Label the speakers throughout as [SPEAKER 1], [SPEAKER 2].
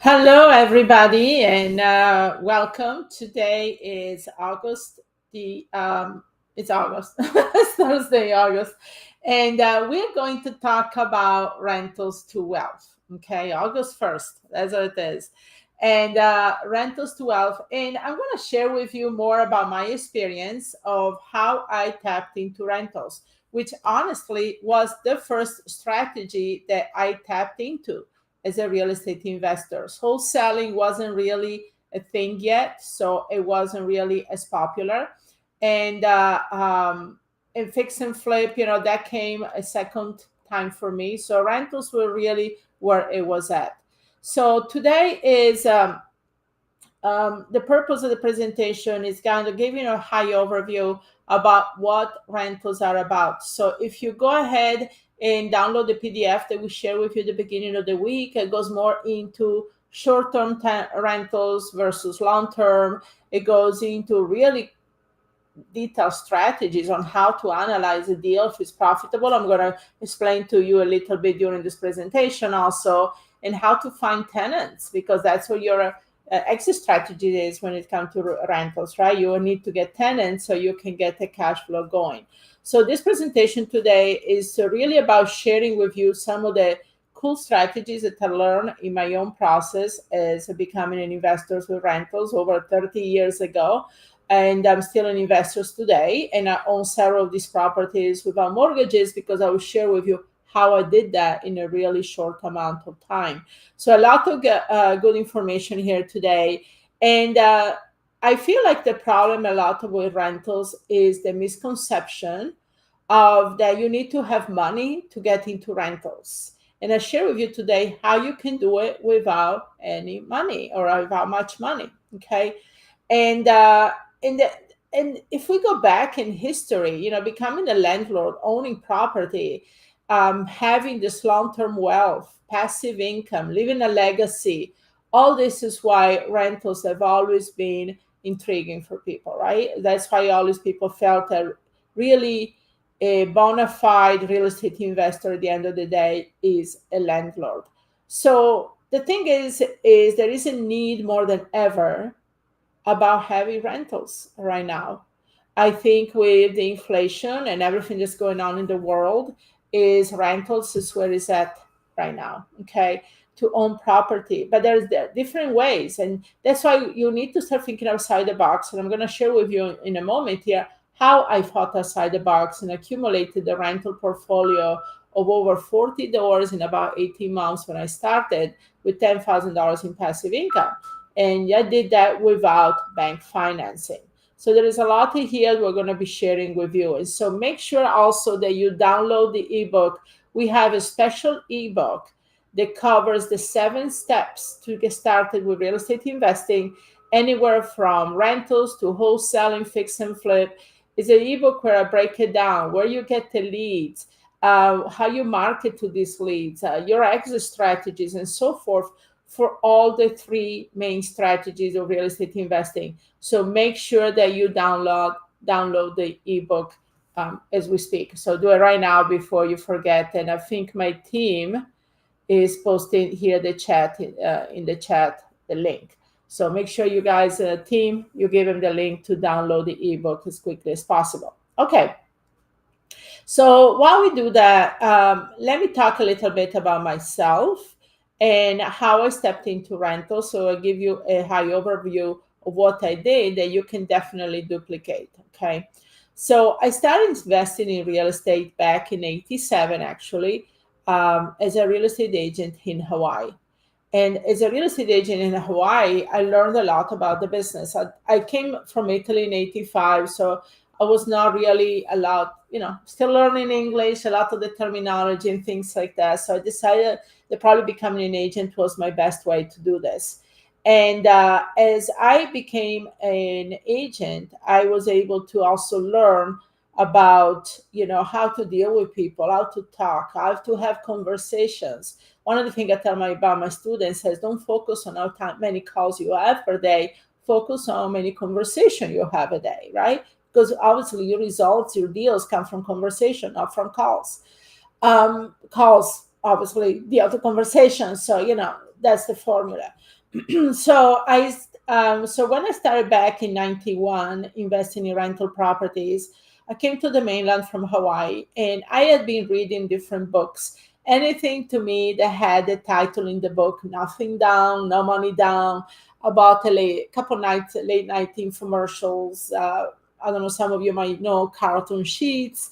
[SPEAKER 1] Hello, everybody, and welcome. Today is August. It's August. It's Thursday, August, and we're going to talk about rentals to wealth. Okay, August 1st. That's what it is, and rentals to wealth. And I'm going to share with you more about my experience of how I tapped into rentals, which honestly was the first strategy that I tapped into as a real estate investor. Wholesaling wasn't really a thing yet, so it wasn't really as popular. And in fix and flip, that came a second time for me. So rentals were really where it was at. So today is the purpose of the presentation is going to give you a high overview about what rentals are about. So if you go ahead and download the PDF that we share with you at the beginning of the week, it goes more into short-term rentals versus long-term. It goes into really detailed strategies on how to analyze a deal if it's profitable. I'm going to explain to you a little bit during this presentation also, and how to find tenants, because that's what your exit strategy is when it comes to rentals, right? You will need to get tenants so you can get the cash flow going. So this presentation today is really about sharing with you some of the cool strategies that I learned in my own process as becoming an investor with rentals over 30 years ago, and I'm still an investor today, and I own several of these properties without mortgages, because I will share with you how I did that in a really short amount of time. So a lot of good information here today, and I feel like the problem a lot with rentals is the misconception of that you need to have money to get into rentals. And I share with you today how you can do it without any money or without much money. Okay, and in the and if we go back in history, becoming a landlord, owning property, having this long-term wealth, passive income, leaving a legacy, all this is why rentals have always been intriguing for people, right? That's why always people felt that really a bona fide real estate investor at the end of the day is a landlord. So the thing is there is a need more than ever about heavy rentals right now. I think with the inflation and everything that's going on in the world, is rentals is where it's at right now. Okay, to own property, but there's different ways, and that's why you need to start thinking outside the box. And I'm going to share with you in a moment here how I thought outside the box and accumulated the rental portfolio of over 40 doors in about 18 months when I started, with $10,000 in passive income. And I did that without bank financing. So there is a lot here we're going to be sharing with you. And so make sure also that you download the ebook. We have a special ebook that covers the 7 steps to get started with real estate investing, anywhere from rentals to wholesaling, fix and flip. It's an ebook where I break it down, where you get the leads, how you market to these leads, your exit strategies, and so forth, for all the 3 main strategies of real estate investing. So make sure that you download the ebook as we speak. So do it right now before you forget. And I think my team is posting here the chat in the chat the link. So make sure you guys, team, you give them the link to download the ebook as quickly as possible. Okay. So while we do that, let me talk a little bit about myself and how I stepped into rental. So I'll give you a high overview of what I did that you can definitely duplicate. Okay. So I started investing in real estate back in 87, actually, as a real estate agent in Hawaii. And as a real estate agent in Hawaii, I learned a lot about the business. I came from Italy in 85, so I was not really allowed, still learning English, a lot of the terminology and things like that. So I decided that probably becoming an agent was my best way to do this. And as I became an agent, I was able to also learn about, how to deal with people, how to talk, how to have conversations. One of the things I tell about my students is, don't focus on how many calls you have per day, focus on how many conversations you have a day, right? Because obviously your results, your deals come from conversation, not from calls. Calls obviously the other conversation. So, that's the formula. So when I started back in 91 investing in rental properties, I came to the mainland from Hawaii, and I had been reading different books. Anything to me that had the title in the book, Nothing Down, No Money Down, about a couple nights, late night infomercials. I don't know, some of you might know Carlton Sheets,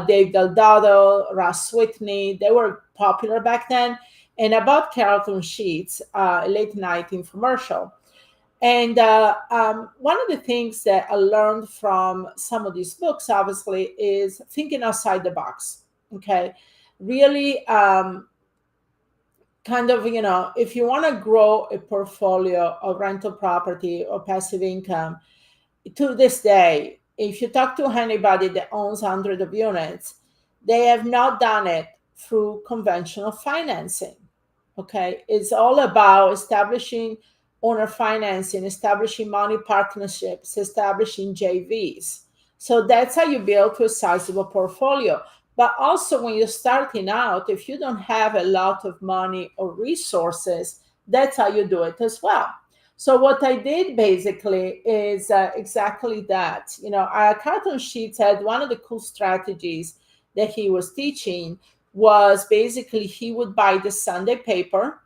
[SPEAKER 1] Dave Delgado, Russ Whitney. They were popular back then. And about Carlton Sheets, late night infomercial. And one of the things that I learned from some of these books, obviously, is thinking outside the box. Okay. Really, kind of, if you want to grow a portfolio of rental property or passive income, to this day, if you talk to anybody that owns hundreds of units, they have not done it through conventional financing. Okay. It's all about establishing owner financing, establishing money partnerships, establishing JVs. So that's how you build to a sizable portfolio. But also, when you're starting out, if you don't have a lot of money or resources, that's how you do it as well. So what I did basically is exactly that. Carlton Sheets had one of the cool strategies that he was teaching was basically he would buy the Sunday paper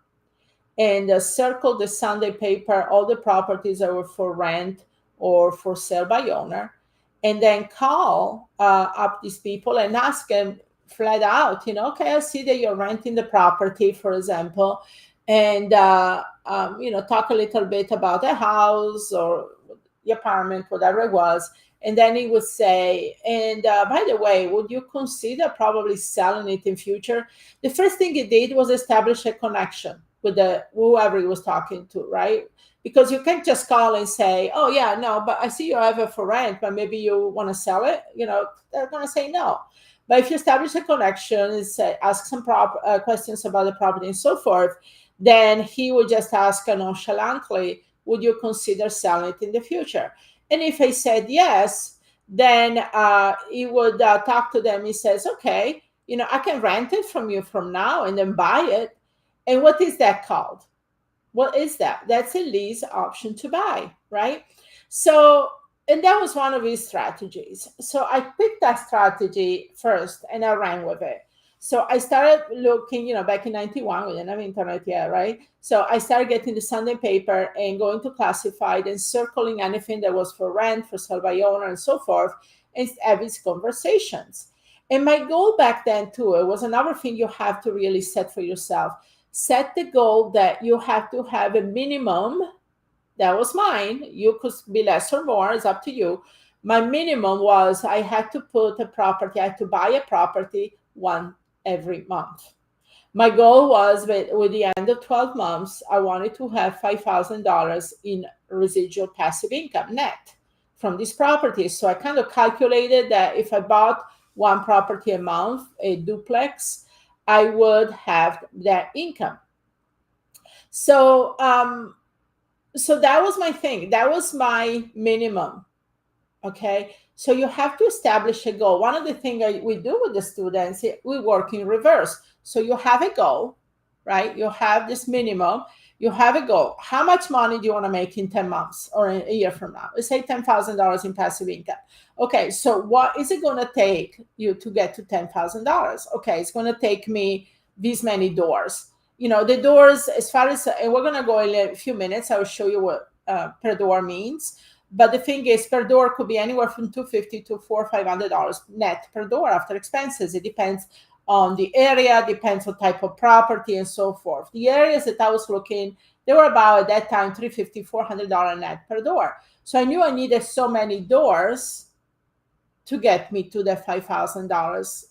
[SPEAKER 1] and circle the Sunday paper, all the properties that were for rent or for sale by owner, and then call up these people and ask them flat out, okay, I see that you're renting the property, for example, and, talk a little bit about the house or the apartment, whatever it was. And then he would say, and by the way, would you consider probably selling it in future? The first thing he did was establish a connection with whoever he was talking to, right? Because you can't just call and say, oh yeah, no, but I see you have it for rent, but maybe you want to sell it. They're going to say no. But if you establish a connection and say, ask some questions about the property and so forth, then he would just ask nonchalantly, would you consider selling it in the future? And if I said yes, then he would talk to them. He says, okay, I can rent it from you from now and then buy it. And what is that called? What is that? That's a lease option to buy, right? So, and that was one of his strategies. So I picked that strategy first and I ran with it. So I started looking, back in 91, we didn't have internet yet, right? So I started getting the Sunday paper and going to classified and circling anything that was for rent, for sale by owner, and so forth, and have these conversations. And my goal back then, too, it was another thing you have to really set for yourself. Set the goal that you have to have a minimum. That was mine. You could be less or more, it's up to you. My minimum was I had to I had to buy a property one every month. My goal was with the end of 12 months, I wanted to have $5,000 in residual passive income net from these properties. So I kind of calculated that if I bought one property a month, a duplex, I would have that income. So, so that was my thing. That was my minimum. Okay. So you have to establish a goal. One of the things we do with the students, we work in reverse. So you have a goal, right? You have this minimum. You have a goal. How much money do you want to make in 10 months or a year from now? Let's say $10,000 in passive income. Okay, so what is it going to take you to get to $10,000? Okay, it's going to take me these many doors. The doors, as far as, and we're going to go in a few minutes, I will show you what per door means. But the thing is, per door could be anywhere from $250 to $400 or $500 net per door after expenses. It depends on the area, depends on type of property and so forth. The areas that I was looking, they were about at that time $350, $400 net per door. So I knew I needed so many doors to get me to the $5,000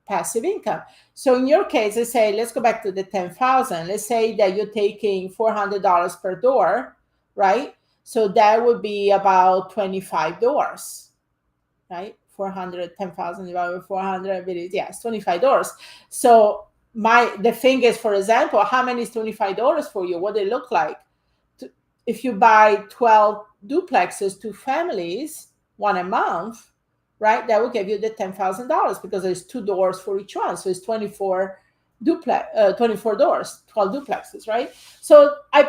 [SPEAKER 1] passive income. So in your case, let's say, let's go back to the 10,000. Let's say that you're taking $400 per door, right? So that would be about 25 doors, right? 10,000 divided by 400, yes, 25 doors. So the thing is, for example, how many is 25 doors for you? What they look like? If you buy 12 duplexes, 2 families, one a month, right? That will give you the $10,000 because there's 2 doors for each one. So it's 24 duplex, 24 doors, 12 duplexes, right? So I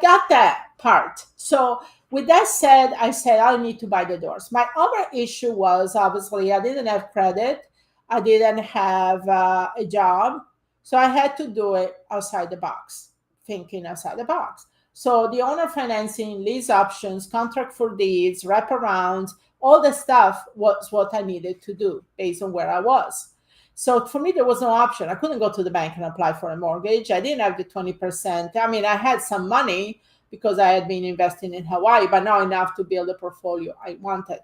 [SPEAKER 1] got that part. So with that said, I said I need to buy the doors. My other issue was obviously I didn't have credit, I didn't have a job, so I had to do it outside the box, thinking outside the box. So the owner financing, lease options, contract for deeds, wraparounds, all the stuff was what I needed to do based on where I was. So for me, there was no option. I couldn't go to the bank and apply for a mortgage. I didn't have the 20%. I mean, I had some money because I had been investing in Hawaii, but not enough to build a portfolio I wanted.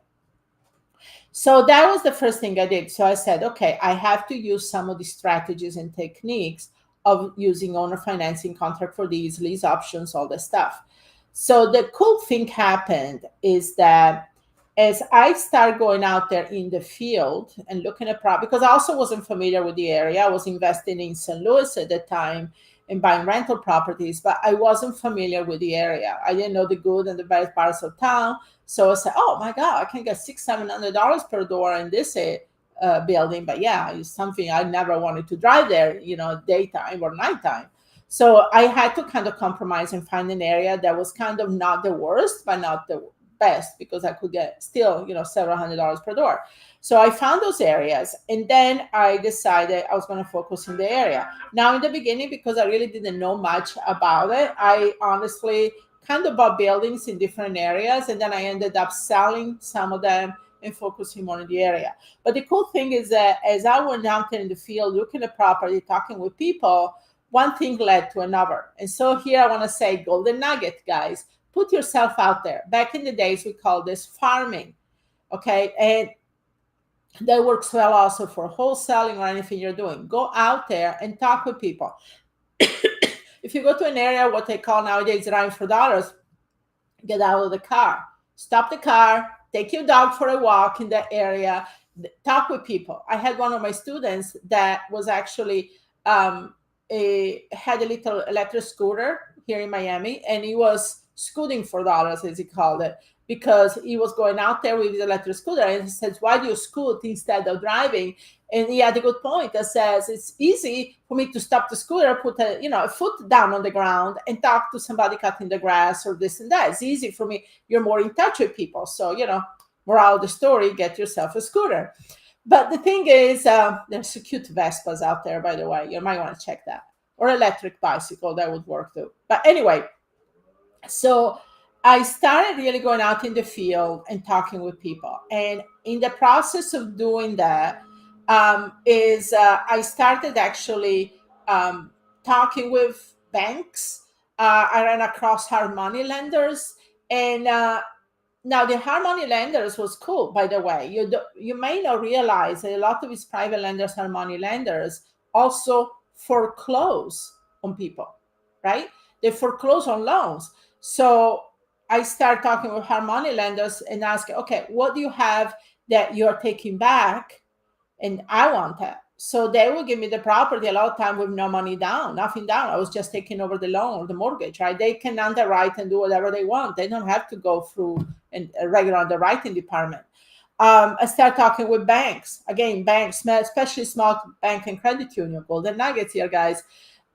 [SPEAKER 1] So that was the first thing I did. So I said, okay, I have to use some of the strategies and techniques of using owner financing, contract for deeds, lease options, all the stuff. So the cool thing happened is that as I started going out there in the field and looking at property, because I also wasn't familiar with the area. I was investing in St. Louis at the time and buying rental properties, but I wasn't familiar with the area. I didn't know the good and the bad parts of town. So I said, "Oh my God, I can get $600-700 per door in this building." But yeah, it's something I never wanted to drive there, daytime or nighttime. So I had to kind of compromise and find an area that was kind of not the worst, but not the best, because I could get still, several $100s per door. So I found those areas, and then I decided I was going to focus in the area. Now, in the beginning, because I really didn't know much about it, I honestly kind of bought buildings in different areas, and then I ended up selling some of them and focusing more in the area. But the cool thing is that as I went out there in the field, looking at property, talking with people, one thing led to another. And so here I want to say, golden nugget, guys, put yourself out there. Back in the days, we called this farming. Okay. And that works well also for wholesaling or anything you're doing. Go out there and talk with people. If you go to an area, what they call nowadays driving for dollars, get out of the car, stop the car, take your dog for a walk in that area, talk with people. I had one of my students that was actually had a little electric scooter here in Miami, and he was scooting for dollars, as he called it, because he was going out there with his electric scooter. And he says, "Why do you scoot instead of driving?" And he had a good point that says, "It's easy for me to stop the scooter, put a foot down on the ground and talk to somebody cutting the grass or this and that. It's easy for me. You're more in touch with people. So, moral of the story, get yourself a scooter." But the thing is, there's a cute Vespas out there, by the way. You might want to check that. Or electric bicycle, that would work too. But anyway, so I started really going out in the field and talking with people. And in the process of doing that, I started actually talking with banks. I ran across hard money lenders, and now the hard money lenders was cool. By the way, you may not realize that a lot of these private lenders, hard money lenders, also foreclose on people, right? They foreclose on loans. So I start talking with hard money lenders and ask, okay, what do you have that you're taking back? And I want that. So they will give me the property a lot of time with no money down, nothing down. I was just taking over the loan or the mortgage, right? They can underwrite and do whatever they want. They don't have to go through a regular underwriting department. I start talking with banks. Again, banks, especially small bank and credit union, golden nuggets here, guys.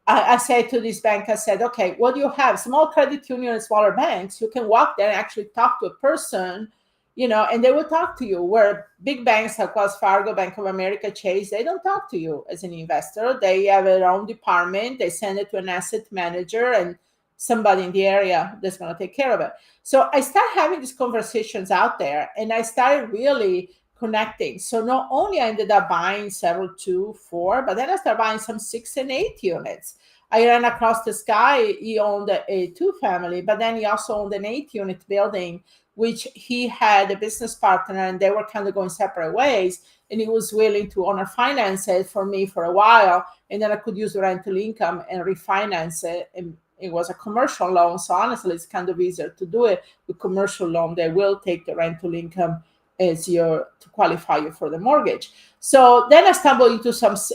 [SPEAKER 1] I said to this bank, I said, okay, what do you have? Small credit union and smaller banks, you can walk there and actually talk to a person, and they will talk to you. Where big banks like Wells Fargo, Bank of America, Chase, they don't talk to you as an investor. They have their own department. They send it to an asset manager and somebody in the area that's going to take care of it. So I started having these conversations out there, and I started really connecting. So not only I ended up buying several 2, 4, but then I started buying some 6 and 8 units. I ran across this guy. He owned a 2-family, but then he also owned an 8-unit building, which he had a business partner, and they were kind of going separate ways. And he was willing to owner finance it for me for a while, and then I could use the rental income and refinance it. And it was a commercial loan, so honestly, it's kind of easier to do it with commercial loan. They will take the rental income as to qualify you for the mortgage. So then I stumbled into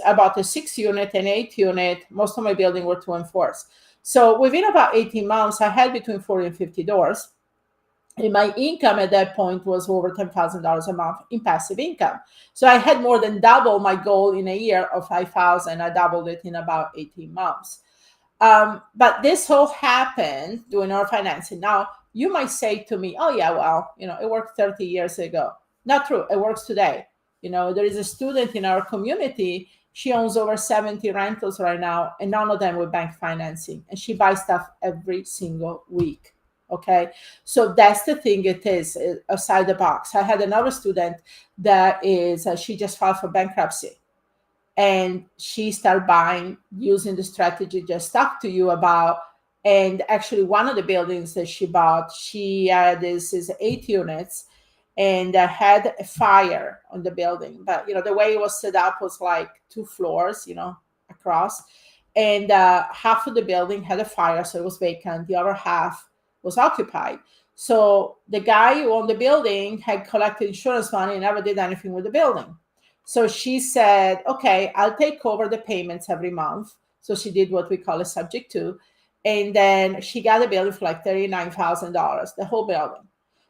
[SPEAKER 1] about a 6-unit and 8-unit. Most of my building were 2 and 4s. So within about 18 months, I had between 40 and 50 doors. And my income at that point was over $10,000 a month in passive income. So I had more than double my goal in a year of 5,000. I doubled it in about 18 months. But this all happened doing our financing. Now, you might say to me, oh, yeah, well, it worked 30 years ago. Not true. It works today. There is a student in our community. She owns over 70 rentals right now, and none of them with bank financing. And she buys stuff every single week. Okay. So that's the thing it is outside the box. I had another student that is, she just filed for bankruptcy, and she started buying using the strategy just talked to you about. And actually, one of the buildings that she bought, she had this is 8 units, and had a fire on the building. But the way it was set up was like 2 floors, across, and half of the building had a fire, so it was vacant. The other half was occupied. So the guy who owned the building had collected insurance money and never did anything with the building. So she said, okay, I'll take over the payments every month. So she did what we call a subject to. And then she got a building for like $39,000, the whole building.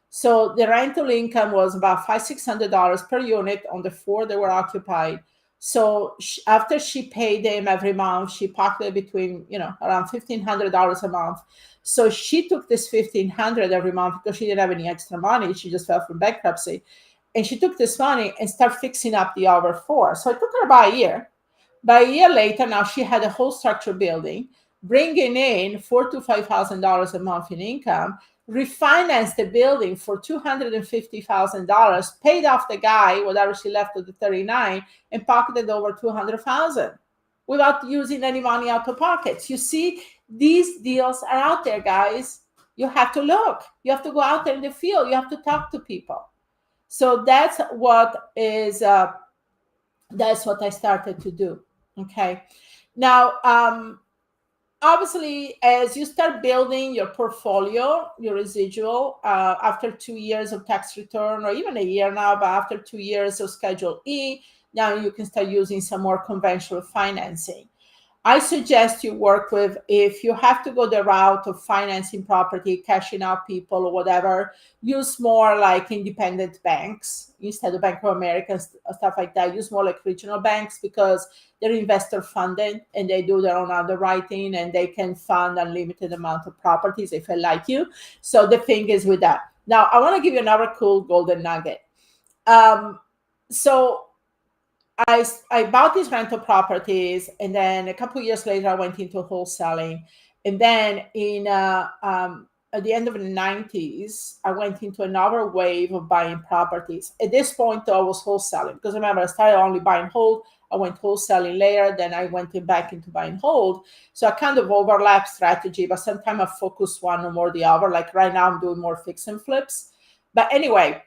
[SPEAKER 1] So the rental income was about $600 per unit on the 4 that were occupied. So after she paid them every month, she pocketed between, around $1,500 a month. So she took this $1,500 every month because she didn't have any extra money. She just fell from bankruptcy. And she took this money and started fixing up the other 4. So it took her about a year. By a year later, now she had a whole structure building, bringing in $4,000 to $5,000 a month in income, refinanced the building for $250,000, paid off the guy whatever she left of the 39, and pocketed over $200,000 without using any money out of pockets. You see, these deals are out there, guys. You have to look. You have to go out there in the field. You have to talk to people. So that's what I started to do. Okay. Now, obviously, as you start building your portfolio, your residual, after 2 years of tax return, or even a year now, but after 2 years of Schedule E, now you can start using some more conventional financing. I suggest you work with, if you have to go the route of financing property, cashing out people or whatever, use more like independent banks instead of Bank of America, stuff like that. Use more like regional banks because they're investor funded and they do their own underwriting and they can fund unlimited amount of properties if they like you. So the thing is with that. Now, I want to give you another cool golden nugget. So I bought these rental properties, and then a couple of years later, I went into wholesaling. And then at the end of the 90s, I went into another wave of buying properties. At this point, though, I was wholesaling because remember, I started only buying hold. I went wholesaling later, then I went back into buying hold. So I kind of overlap strategy, but sometimes I focus one or more the other. Like right now, I'm doing more fix and flips. But anyway,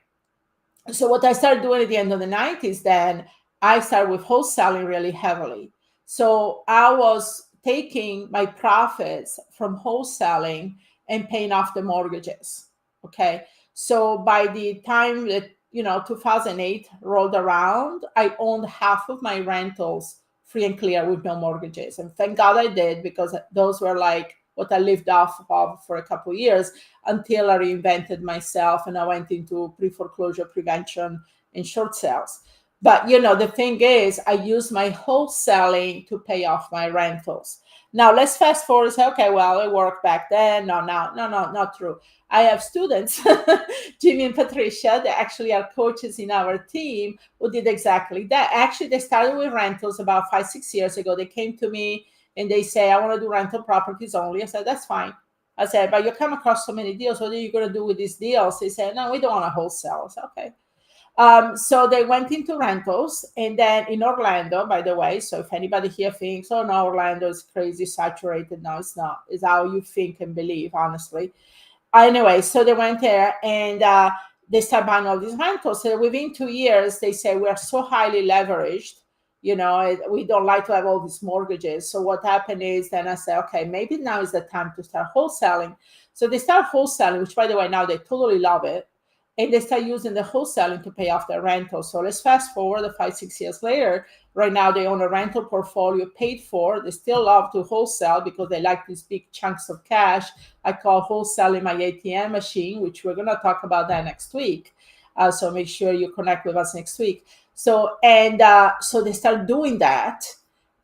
[SPEAKER 1] so what I started doing at the end of the 90s, then I started with wholesaling really heavily. So I was taking my profits from wholesaling and paying off the mortgages. Okay. So by the time that 2008 rolled around, I owned half of my rentals free and clear with no mortgages. And thank God I did, because those were like what I lived off of for a couple of years until I reinvented myself and I went into pre-foreclosure prevention and short sales. But the thing is, I use my wholesaling to pay off my rentals. Now let's fast forward and say, okay, well, it worked back then. No, not true. I have students, Jimmy and Patricia, that actually are coaches in our team who did exactly that. Actually, they started with rentals about 5-6 years ago. They came to me and they say, I want to do rental properties only. I said, that's fine. I said, but you come across so many deals. What are you going to do with these deals? They said, no, we don't want to wholesale. I said, okay. So they went into rentals, and then in Orlando, by the way, so if anybody here thinks, oh no, Orlando is crazy saturated. No, it's not. It's how you think and believe, honestly. Anyway, so they went there and they started buying all these rentals. So within 2 years, they say, we are so highly leveraged, we don't like to have all these mortgages. So what happened is then I said, okay, maybe now is the time to start wholesaling. So they start wholesaling, which by the way, now they totally love it. and they start using the wholesaling to pay off their rental. So let's fast forward 5-6 years later. Right now, they own a rental portfolio paid for. They still love to wholesale because they like these big chunks of cash. I call wholesaling my ATM machine, which we're going to talk about that next week. So make sure you connect with us next week. So so they start doing that,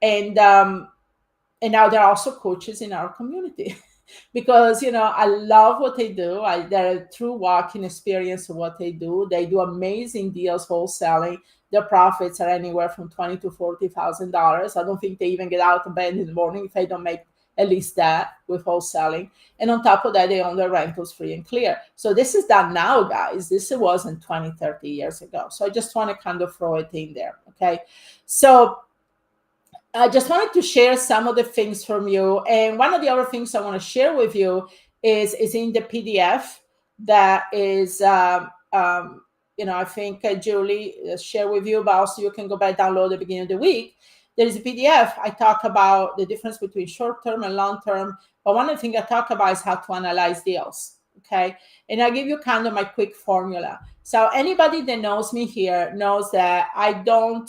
[SPEAKER 1] and now they're also coaches in our community. Because I love what they do. They're a true walking experience of what they do. They do amazing deals wholesaling. Their profits are anywhere from $20,000 to $40,000. I don't think they even get out of bed in the morning if they don't make at least that with wholesaling. And on top of that, they own their rentals free and clear. So this is done now, guys. This wasn't 20, 30 years ago. So I just want to kind of throw it in there. Okay. So I just wanted to share some of the things from you. And one of the other things I want to share with you is in the PDF that is, I think Julie shared with you, but also you can go back download at the beginning of the week. There is a PDF. I talk about the difference between short-term and long-term. But one of the things I talk about is how to analyze deals. Okay. And I'll give you kind of my quick formula. So anybody that knows me here knows that I don't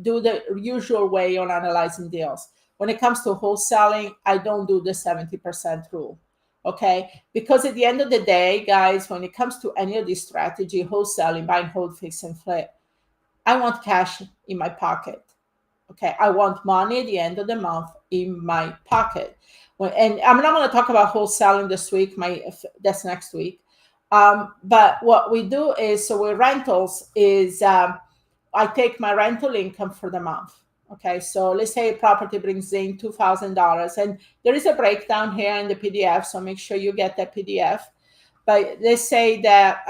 [SPEAKER 1] do the usual way on analyzing deals. When it comes to wholesaling, I don't do the 70% rule. Okay. Because at the end of the day, guys, when it comes to any of this strategy, wholesaling, buying, hold, fix, and flip, I want cash in my pocket. Okay. I want money at the end of the month in my pocket. And I'm not going to talk about wholesaling this week. That's next week. But what we do is, so with rentals is, I take my rental income for the month. Okay, so let's say a property brings in $2,000, and there is a breakdown here in the PDF, so make sure you get that PDF. But let's say that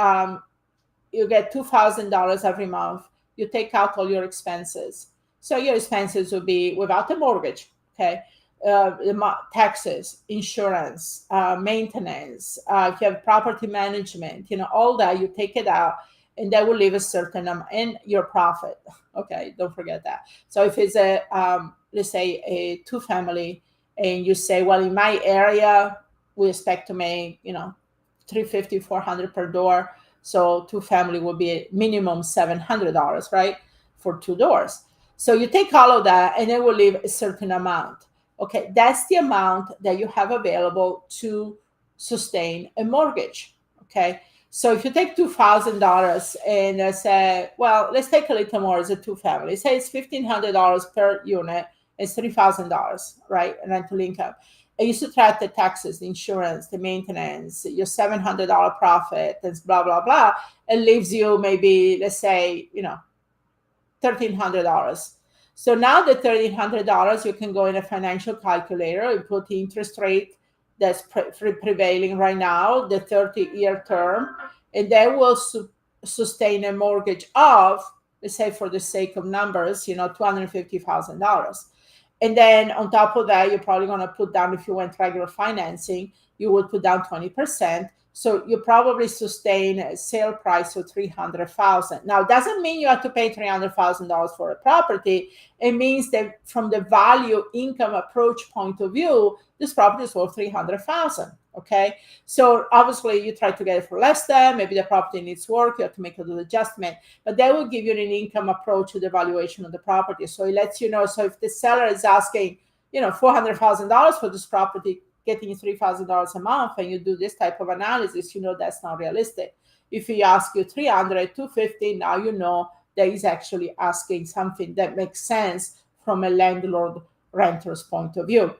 [SPEAKER 1] you get $2,000 every month. You take out all your expenses. So your expenses will be without the mortgage, okay? Taxes, insurance, maintenance, if you have property management, all that, you take it out, and that will leave a certain amount in your profit. Okay, don't forget that. So if it's let's say a two-family, and you say, well, in my area, we expect to make, $350, $400 per door. So two-family will be a minimum $700, right, for 2 doors. So you take all of that, and it will leave a certain amount. Okay, that's the amount that you have available to sustain a mortgage. Okay. So if you take $2,000 and say, well, let's take a little more as a two-family. Say it's $1,500 per unit. It's $3,000, right? Rental income. And you subtract the taxes, the insurance, the maintenance, your $700 profit, and blah, blah, blah. It leaves you maybe, let's say, $1,300. So now the $1,300, you can go in a financial calculator and put the interest rate that's prevailing right now, the 30-year term, and that will sustain a mortgage of, let's say for the sake of numbers, $250,000. And then on top of that, you're probably going to put down, if you went regular financing, you would put down 20%. So you probably sustain a sale price of $300,000. Now, it doesn't mean you have to pay $300,000 for a property. It means that from the value income approach point of view, this property is worth $300,000. Okay, so obviously you try to get it for less than, maybe the property needs work, you have to make a little adjustment, but that will give you an income approach to the valuation of the property. So it lets you know. So if the seller is asking, $400,000 for this property, getting $3,000 a month, and you do this type of analysis, that's not realistic. If he asks you 300, 250, now you know that he's actually asking something that makes sense from a landlord renter's point of view.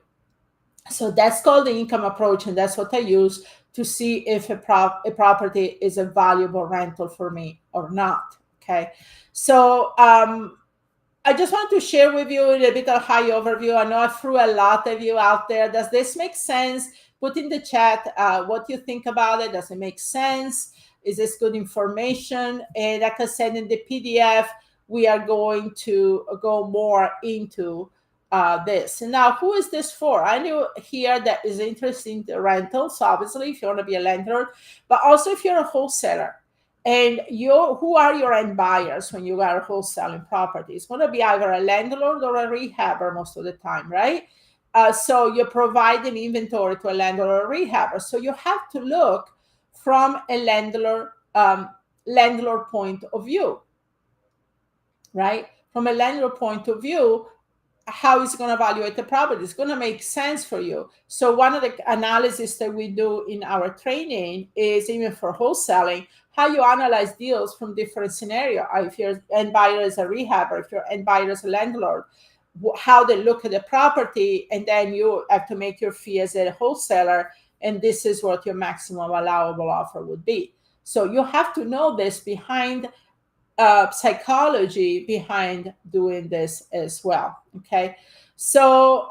[SPEAKER 1] So that's called the income approach, and that's what I use to see if a property is a valuable rental for me or not. Okay, so I just want to share with you a little bit of high overview. I know I threw a lot of you out there. Does this make sense? Put in the chat what you think about it. Does it make sense? Is this good information? And like I said, in the PDF, we are going to go more into this. And now, who is this for? I know here that is interested in the rentals, obviously, if you want to be a landlord, but also if you're a wholesaler. And who are your end buyers when you are wholesaling property? It's going to be either a landlord or a rehabber most of the time, right? So you're providing inventory to a landlord or a rehabber. So you have to look from a landlord landlord point of view, right? From a landlord point of view, how is it going to evaluate the property? It's going to make sense for you. So one of the analysis that we do in our training is, even for wholesaling, how you analyze deals from different scenarios. If your end buyer is a rehab, or if your end buyer is a landlord, how they look at the property, and then you have to make your fee as a wholesaler, and this is what your maximum allowable offer would be. So you have to know this behind psychology behind doing this as well. Okay. So,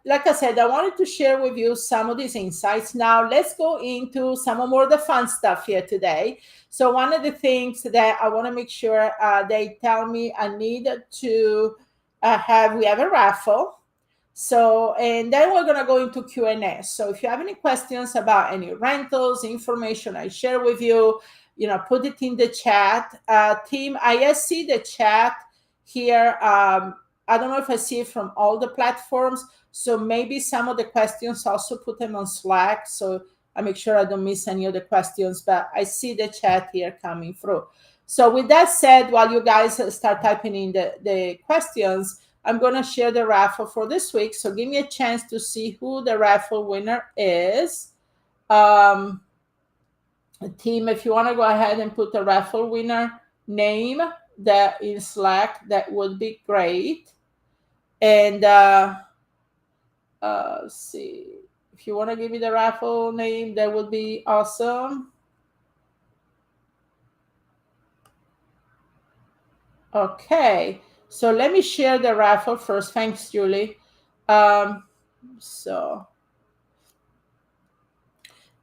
[SPEAKER 1] like I said, I wanted to share with you some of these insights. Now, let's go into some of more of the fun stuff here today. So, one of the things that I want to make sure they tell me I need to we have a raffle. So, and then we're going to go into Q&A. So if you have any questions about any rentals, information I share with you, put it in the chat. Team, I see the chat here. I don't know if I see it from all the platforms. So maybe some of the questions also put them on Slack. So I make sure I don't miss any of the questions, but I see the chat here coming through. So with that said, while you guys start typing in the questions, I'm going to share the raffle for this week. So give me a chance to see who the raffle winner is. Team, if you want to go ahead and put the raffle winner name that in Slack, that would be great. And let's see. If you want to give me the raffle name, that would be awesome. Okay. So let me share the raffle first. Thanks, Julie. So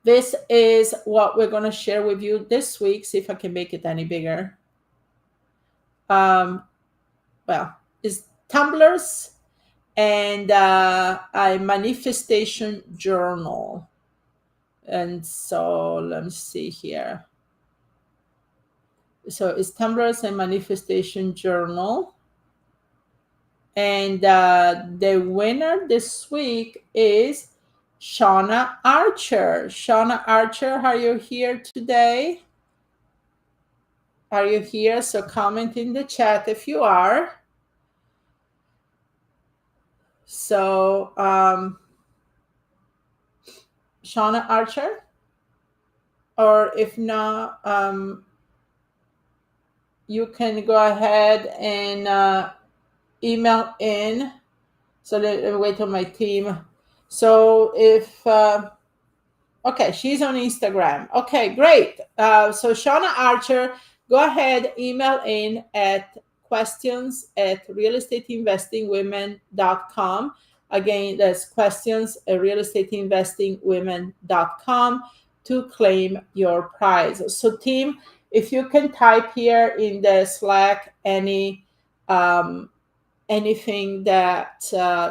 [SPEAKER 1] this is what we're going to share with you this week. See if I can make it any bigger. Well, it's tumblers and a manifestation journal. And so let me see here. So it's tumblers and manifestation journal. And the winner this week is Shauna Archer. Shauna Archer, are you here today? Are you here? So comment in the chat if you are. So Shauna Archer, or if not, you can go ahead and email in. So let me wait on my team. So if okay, she's on Instagram. Okay, great. So Shauna Archer, go ahead, email in at questions@realestateinvestingwomen.com. Again, that's questions@realestateinvestingwomen.com to claim your prize. So team, if you can type here in the Slack anything that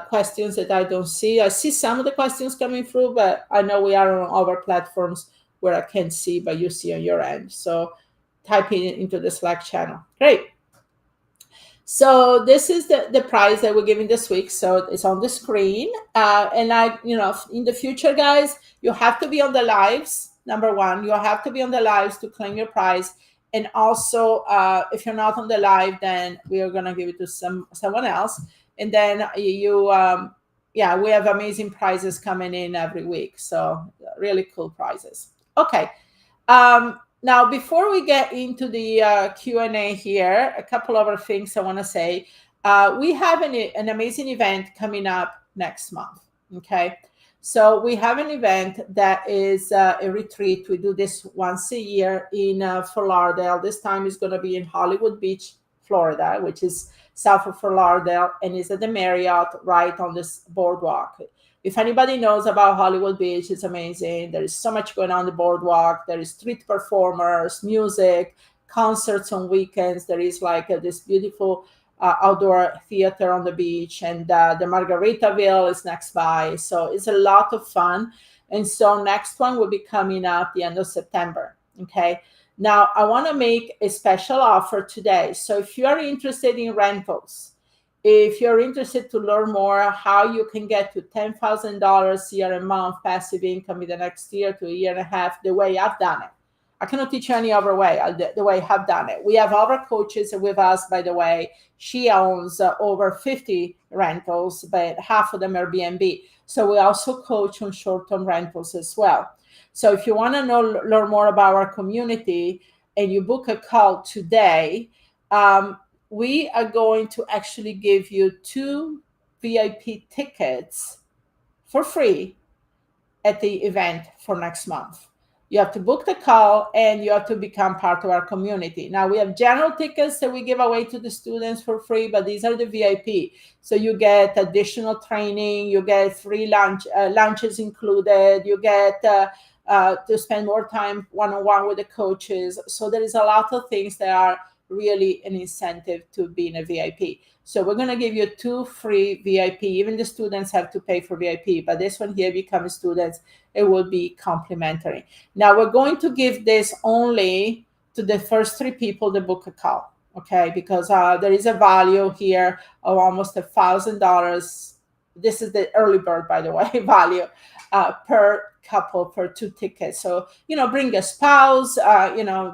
[SPEAKER 1] questions that I don't see. I see some of the questions coming through, but I know we are on other platforms where I can't see, but you see on your end. So type it into the Slack channel. Great. So this is the prize that we're giving this week. So it's on the screen. And in the future, guys, you have to be on the lives. Number one, you have to be on the lives to claim your prize. And also, if you're not on the live, then we are going to give it to someone else. And then we have amazing prizes coming in every week. So really cool prizes. Okay. Now, before we get into the Q&A here, a couple other things I want to say. We have an amazing event coming up next month. Okay. So we have an event that is a retreat. We do this once a year in Fort Lauderdale. This time is going to be in Hollywood Beach, Florida, which is south of Fort Lauderdale, and is at the Marriott right on this boardwalk. If anybody knows about Hollywood Beach, it's amazing. There is so much going on the boardwalk. There is street performers, music, concerts on weekends. There is this beautiful outdoor theater on the beach, and the Margaritaville is next by. So it's a lot of fun. And so next one will be coming up the end of September. Okay. Now I want to make a special offer today. So if you are interested in rentals, if you're interested to learn more how you can get to $10,000 a year a month passive income in the next year to a year and a half, the way I've done it, I cannot teach you any other way, the way I have done it. We have other coaches with us, by the way. She owns over 50 rentals, but half of them are Airbnb. So we also coach on short-term rentals as well. So if you want to learn more about our community and you book a call today, we are going to actually give you 2 VIP tickets for free at the event for next month. You have to book the call and you have to become part of our community. Now, we have general tickets that we give away to the students for free, but these are the VIP. So you get additional training, you get free lunches included, you get to spend more time one-on-one with the coaches. So there is a lot of things that are really an incentive to being a VIP. So we're going to give you 2 free VIP. Even the students have to pay for VIP, but this one here, become students, it will be complimentary. Now we're going to give this only to the first 3 people that book a call, okay? Because there is a value here of almost $1,000. This is the early bird, by the way, value per couple for 2 tickets. So, bring a spouse,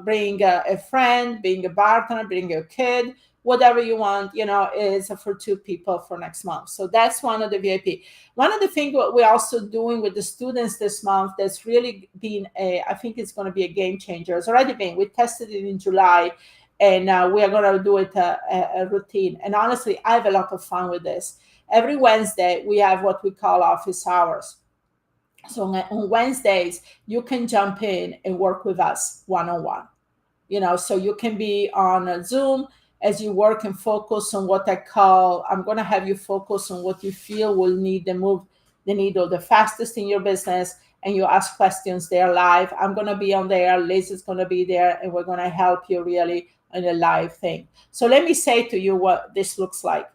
[SPEAKER 1] bring a friend, bring a partner, bring your kid, whatever you want, is for 2 people for next month. So that's one of the VIP. One of the things what we're also doing with the students this month that's really been I think it's going to be a game changer. It's already been. We tested it in July, and we are going to do it a routine. And honestly, I have a lot of fun with this. Every Wednesday, we have what we call office hours. So on Wednesdays, you can jump in and work with us one-on-one. So you can be on a Zoom as you work and focus on what I'm going to have you focus on what you feel will need the needle the fastest in your business, and you ask questions there live. I'm going to be on there, Liz is going to be there, and we're going to help you really in a live thing. So let me say to you what this looks like.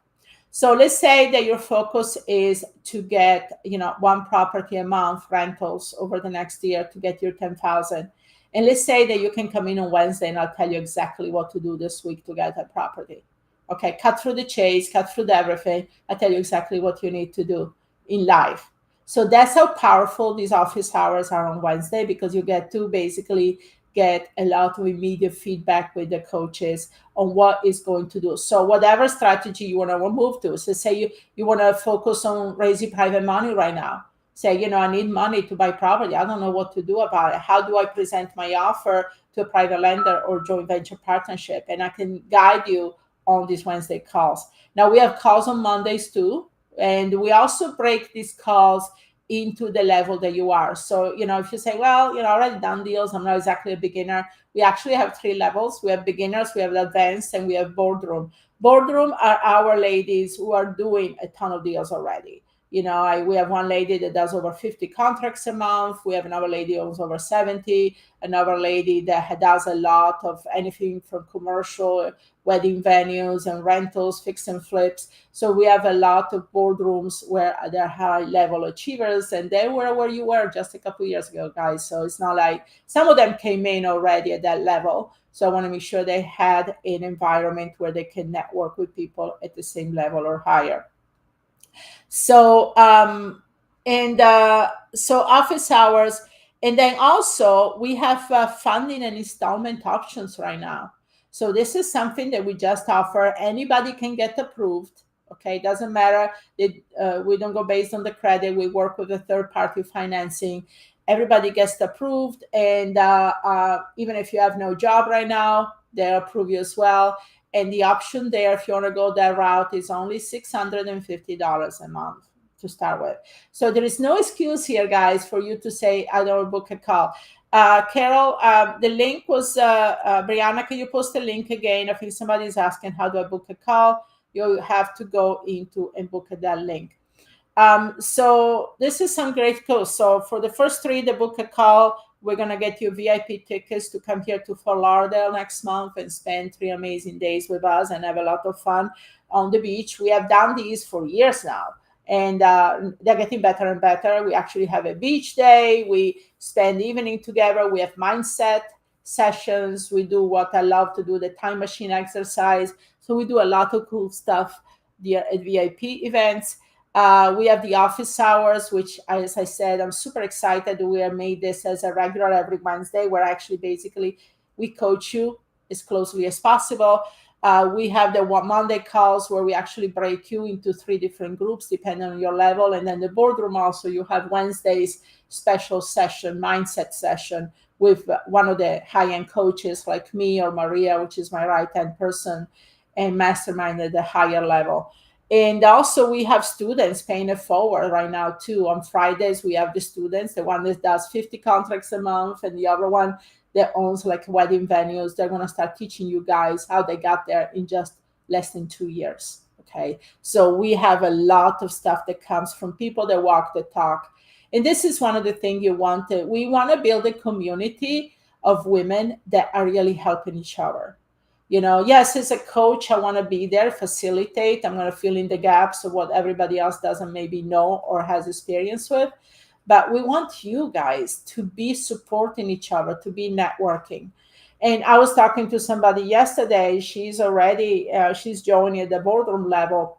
[SPEAKER 1] So let's say that your focus is to get, 1 property a month rentals over the next year to get your 10,000. And let's say that you can come in on Wednesday and I'll tell you exactly what to do this week to get a property. Okay, cut through the chase, cut through everything. I tell you exactly what you need to do in life. So that's how powerful these office hours are on Wednesday, because you get to basically get a lot of immediate feedback with the coaches on what is going to do. So whatever strategy you want to move to. So say you want to focus on raising private money right now. Say, I need money to buy property. I don't know what to do about it. How do I present my offer to a private lender or joint venture partnership? And I can guide you on these Wednesday calls. Now we have calls on Mondays too. And we also break these calls into the level that you are. So, if you say, well, I already done deals, I'm not exactly a beginner. We actually have 3 levels. We have beginners, we have advanced, and we have boardroom. Boardroom are our ladies who are doing a ton of deals already. We have one lady that does over 50 contracts a month. We have another lady who owns over 70, another lady that does a lot of anything from commercial, wedding venues and rentals, fix and flips. So we have a lot of boardrooms where they're high level achievers, and they were where you were just a couple of years ago, guys. So it's not like some of them came in already at that level. So I want to make sure they had an environment where they can network with people at the same level or higher. So so office hours, and then also we have funding and installment options right now. So this is something that we just offer. Anybody can get approved. Okay, it doesn't matter. We don't go based on the credit. We work with a third-party financing. Everybody gets approved, and even if you have no job right now, they approve you as well. And the option there, if you want to go that route, is only $650 a month to start with. So there is no excuse here, guys, for you to say, I don't book a call. Carol, the link was, Brianna, can you post the link again? I think somebody's asking, how do I book a call? You have to go into and book that link. So this is some great course. So for the first 3 that book a call, we're going to get you VIP tickets to come here to Fort Lauderdale next month and spend 3 amazing days with us and have a lot of fun on the beach. We have done these for years now, and they're getting better and better. We actually have a beach day. We spend evening together. We have mindset sessions. We do what I love to do, the time machine exercise. So we do a lot of cool stuff at VIP events. We have the office hours, which, as I said, I'm super excited. We have made this as a regular every Wednesday, where actually basically we coach you as closely as possible. We have the Monday calls where we actually break you into 3 different groups depending on your level. And then the boardroom also, you have Wednesdays special session, mindset session with one of the high-end coaches like me or Maria, which is my right-hand person, and mastermind at the higher level. And also we have students paying it forward right now too. On Fridays, we have the students, the one that does 50 contracts a month and the other one that owns like wedding venues. They're going to start teaching you guys how they got there in just less than 2 years. Okay. So we have a lot of stuff that comes from people that walk the talk. And this is one of the things you want to, we want to build a community of women that are really helping each other. Yes, as a coach, I want to be there, facilitate. I'm going to fill in the gaps of what everybody else doesn't maybe know or has experience with. But we want you guys to be supporting each other, to be networking. And I was talking to somebody yesterday. She's already, she's joining at the boardroom level.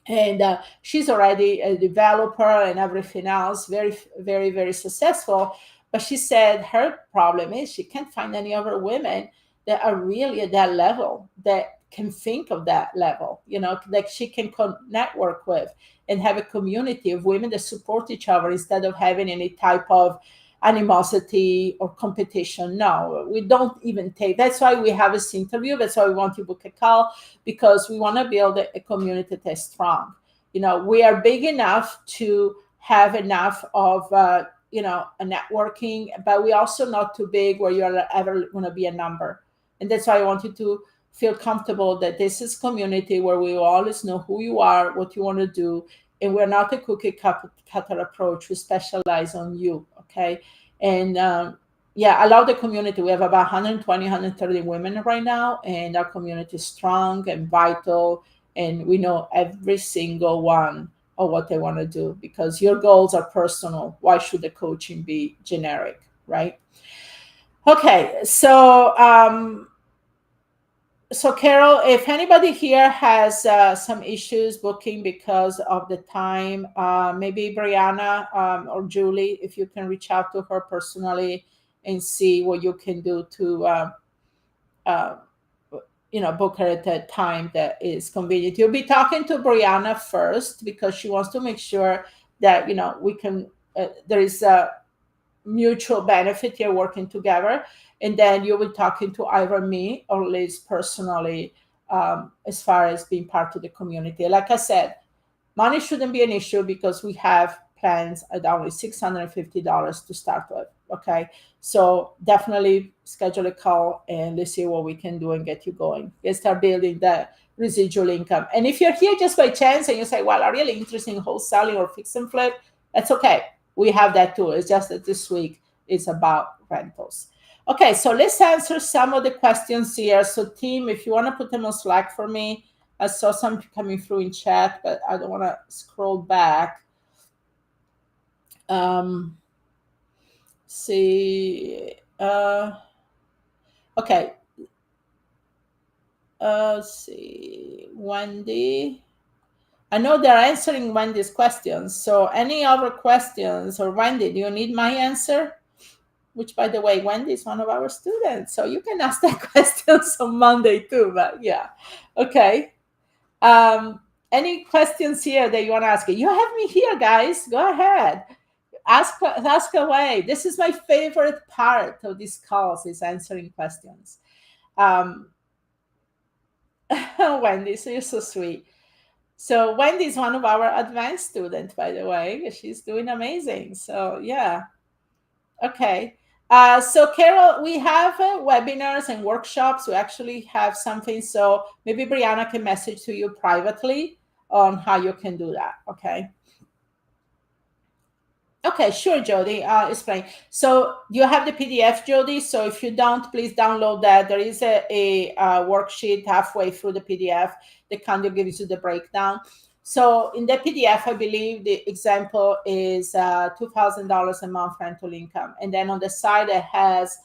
[SPEAKER 1] And she's already a developer and everything else, very, very, very successful. But she said her problem is she can't find any other women that are really at that level, that can think of that level, that she can network with and have a community of women that support each other instead of having any type of animosity or competition. No, we don't even take. That's why we have this interview. That's why we want to book a call, because we want to build a community that's strong. We are big enough to have enough of a networking, but we also not too big where you're ever going to be a number. And that's why I want you to feel comfortable that this is community where we always know who you are, what you want to do, and we're not a cookie cutter approach. We specialize on you. Okay. And yeah, I love the community. We have about 120, 130 women right now, and our community is strong and vital. And we know every single one of what they want to do, because your goals are personal. Why should the coaching be generic, right? Okay, so Carol, if anybody here has some issues booking because of the time, maybe Brianna or Julie, if you can reach out to her personally and see what you can do to, uh, book her at a time that is convenient. You'll be talking to Brianna first because she wants to make sure that we can. There is a mutual benefit here working together, and then you'll be talking to either me or Liz personally, as far as being part of the community. Like I said, money shouldn't be an issue because we have plans at only $650 to start with. Okay, so definitely schedule a call and let's see what we can do and get you going. Let's start building that residual income. And if you're here just by chance and you say, well, I'm really interested in wholesaling or fix and flip, that's okay. We have that too. It's just that this week is about rentals. Okay, so let's answer some of the questions here. So team, if you want to put them on Slack for me. I saw some coming through in chat, but I don't want to scroll back. See. Okay. Let's see. Wendy. I know they're answering Wendy's questions. So any other questions? Or Wendy, do you need my answer? Which, by the way, Wendy is one of our students. So you can ask that questions on Monday too. But yeah. Okay. Any questions here that you want to ask? You have me here, guys. Go ahead. Ask away. This is my favorite part of these calls, is answering questions. Wendy, so you're so sweet. So Wendy is one of our advanced students, by the way. She's doing amazing. So yeah. Okay. So Carol, we have webinars and workshops. We actually have something. So maybe Brianna can message to you privately on how you can do that. Okay. Okay, sure, Jody. I'll explain. So you have the PDF, Jody. So if you don't, please download that. There is a worksheet halfway through the PDF that kind of gives you the breakdown. So in the PDF, I believe the example is $2,000 a month rental income. And then on the side, it has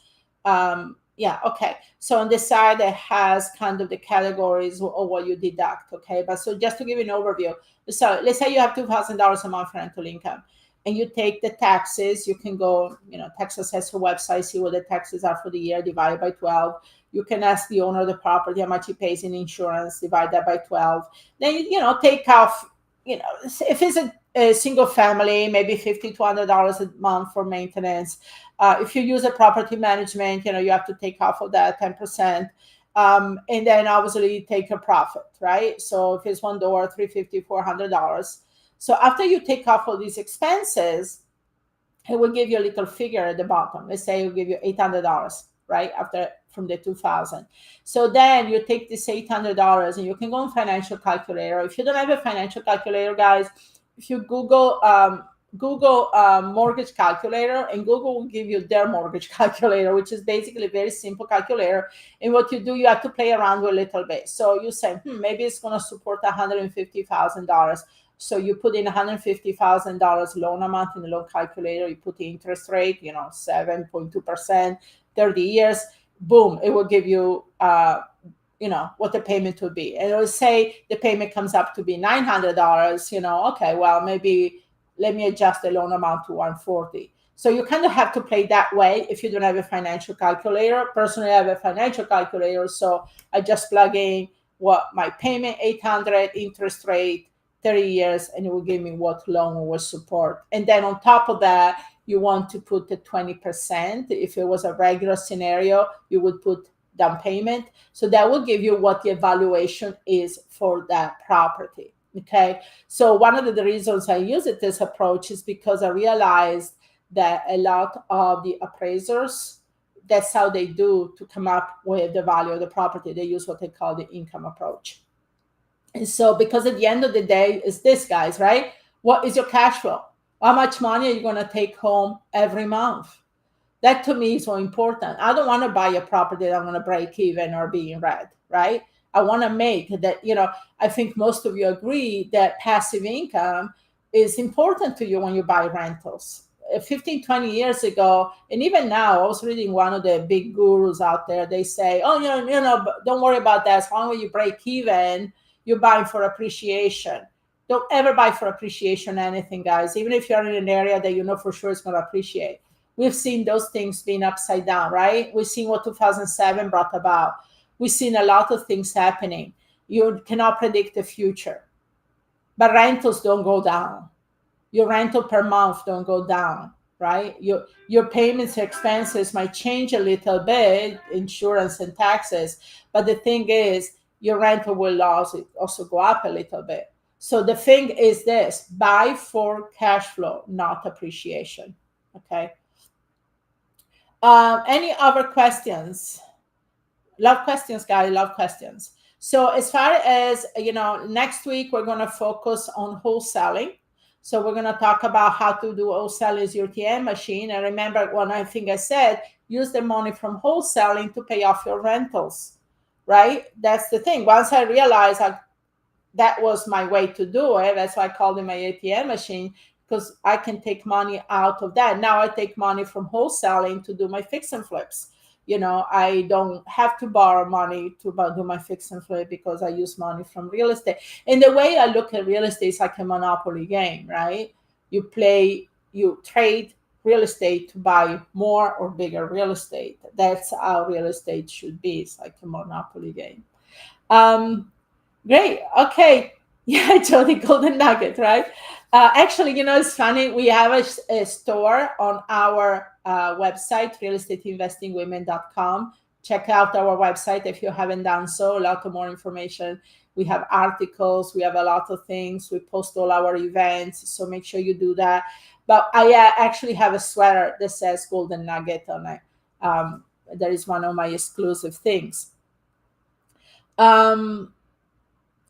[SPEAKER 1] Yeah, okay. So on the side, it has kind of the categories of what you deduct, okay? But so just to give you an overview, so let's say you have $2,000 a month rental income and you take the taxes, you can go, tax assessor website, see what the taxes are for the year, divide by 12. You can ask the owner of the property how much he pays in insurance, divide that by 12. Then, take off, if it's a single family, maybe $50 to $100 a month for maintenance. If you use a property management, you have to take off of that 10%. And then obviously you take a profit, right? So if it's one door, $350, $400. So after you take off all these expenses, it will give you a little figure at the bottom. Let's say it will give you $800, right? After from the 2000. So then you take this $800 and you can go on financial calculator. If you don't have a financial calculator, guys, if you Google mortgage calculator, and Google will give you their mortgage calculator, which is basically a very simple calculator. And what you do, you have to play around with a little bit. So you say, maybe it's going to support $150,000. So you put in $150,000 loan amount in the loan calculator. You put the interest rate, 7.2%, 30 years. Boom, it will give you what the payment would be. And it will say the payment comes up to be $900. Okay, well, maybe let me adjust the loan amount to $140. So you kind of have to play that way if you don't have a financial calculator. Personally, I have a financial calculator, so I just plug in what my payment, 800, interest rate, 30 years, and it will give me what loan will support. And then on top of that, you want to put the 20%. If it was a regular scenario, you would put down payment. So that will give you what the evaluation is for that property. Okay. So one of the reasons I use this approach is because I realized that a lot of the appraisers, that's how they do to come up with the value of the property. They use what they call the income approach. And so, because at the end of the day, is this, guys, right? What is your cash flow? How much money are you going to take home every month? That to me is so important. I don't want to buy a property that I'm going to break even or be in red, right? I want to make that, I think most of you agree that passive income is important to you when you buy rentals. 15, 20 years ago, and even now, I was reading one of the big gurus out there. They say, oh, don't worry about that. As long as you break even, you're buying for appreciation. Don't ever buy for appreciation anything, guys, even if you're in an area that you know for sure is going to appreciate. We've seen those things being upside down, right? We've seen what 2007 brought about. We've seen a lot of things happening. You cannot predict the future. But rentals don't go down. Your rental per month don't go down, right? Your payments, expenses might change a little bit, insurance and taxes, but the thing is, your rental will also go up a little bit. So the thing is this: buy for cash flow, not appreciation. Okay. Any other questions? Love questions, guys. Love questions. So as far as next week we're going to focus on wholesaling. So we're going to talk about how to do wholesale as your TM machine. And remember one I think I said, use the money from wholesaling to pay off your rentals, right? That's the thing. Once I realized that was my way to do it, that's why I called it my ATM machine, because I can take money out of that. Now I take money from wholesaling to do my fix and flips. I don't have to borrow money to do my fix and flip because I use money from real estate. And the way I look at real estate is like a monopoly game, right? You trade real estate to buy more or bigger real estate. That's how real estate should be. It's like a monopoly game. Great. Okay. Yeah, Jody, golden nugget, right? Actually, it's funny. We have a store on our website, realestateinvestingwomen.com. Check out our website if you haven't done so. A lot of more information. We have articles. We have a lot of things. We post all our events. So make sure you do that. But I actually have a sweater that says golden nugget on it. That is one of my exclusive things.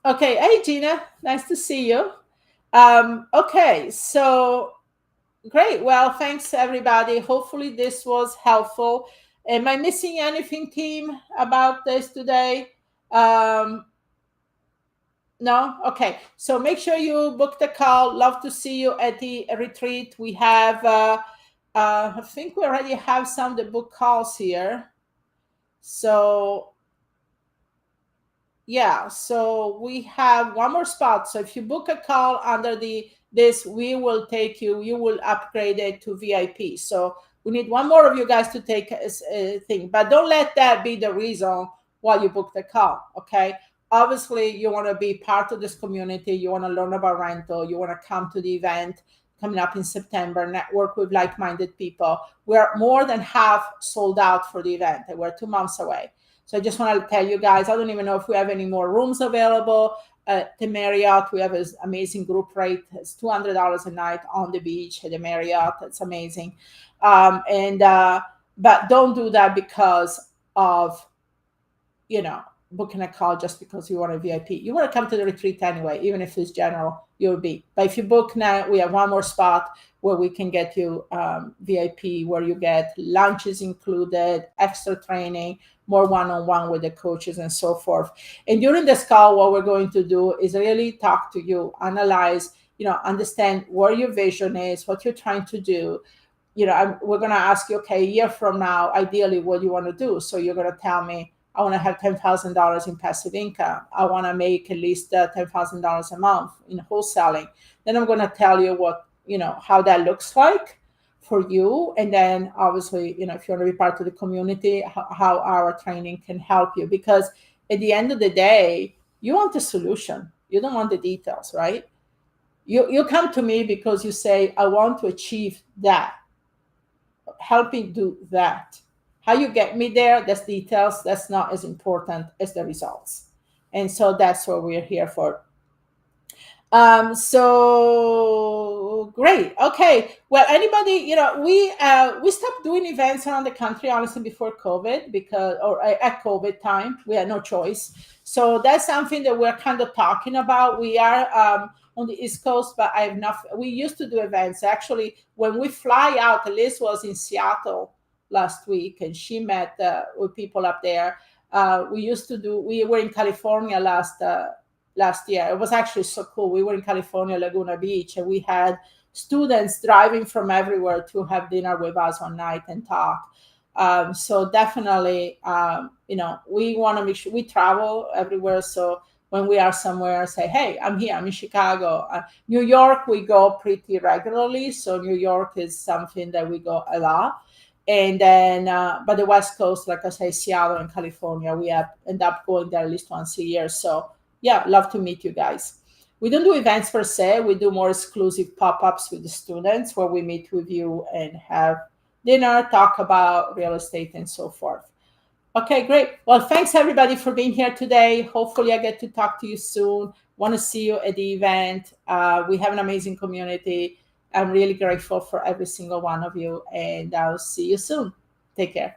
[SPEAKER 1] Okay. Hey, Gina. Nice to see you. Okay. So great. Well, thanks, everybody. Hopefully this was helpful. Am I missing anything, team, about this today? No? Okay. So make sure you book the call. Love to see you at the retreat. We have, I think we already have some of the book calls here. So yeah, so we have one more spot. So if you book a call under this, we will take you. You will upgrade it to VIP. So we need one more of you guys to take a thing, but don't let that be the reason why you book the call. Okay. Obviously, you want to be part of this community. You want to learn about rental. You want to come to the event coming up in September. Network with like-minded people. We're more than half sold out for the event, and we're 2 months away. So I just want to tell you guys, I don't even know if we have any more rooms available at the Marriott. We have an amazing group rate. It's $200 a night on the beach at the Marriott. That's amazing. And but don't do that because of, you know, booking a call just because you want a VIP. You want to come to the retreat anyway, even if it's general, you'll be. But if you book now, we have one more spot where we can get you VIP, where you get lunches included, extra training, more one-on-one with the coaches and so forth. And during this call, what we're going to do is really talk to you, analyze, understand where your vision is, what you're trying to do. We're going to ask you, okay, a year from now, ideally, what do you want to do? So you're going to tell me, I want to have $10,000 in passive income. I want to make at least $10,000 a month in wholesaling. Then I'm going to tell you how that looks like for you. And then obviously, if you want to be part of the community, how our training can help you. Because at the end of the day, you want the solution. You don't want the details, right? You come to me because you say, I want to achieve that. Help me do that. How you get me there, that's details. That's not as important as the results. And so that's what we're here for. So great. Okay. Well, anybody, we stopped doing events around the country, honestly, before COVID or at COVID time. We had no choice. So that's something that we're kind of talking about. We are on the East Coast, but I have not. We used to do events. Actually, when we fly out, Liz was in Seattle last week, and she met with people up there. We were in California last year. It was actually so cool. We were in California, Laguna Beach, and we had students driving from everywhere to have dinner with us one night and talk. So definitely, we want to make sure we travel everywhere. So when we are somewhere, say, hey, I'm here, I'm in Chicago. New York, we go pretty regularly. So New York is something that we go a lot. And then, but the West Coast, like I say, Seattle and California, we end up going there at least once a year. So yeah, love to meet you guys. We don't do events per se. We do more exclusive pop-ups with the students where we meet with you and have dinner, talk about real estate and so forth. Okay, great. Well, thanks everybody for being here today. Hopefully I get to talk to you soon. Want to see you at the event. We have an amazing community. I'm really grateful for every single one of you, and I'll see you soon. Take care.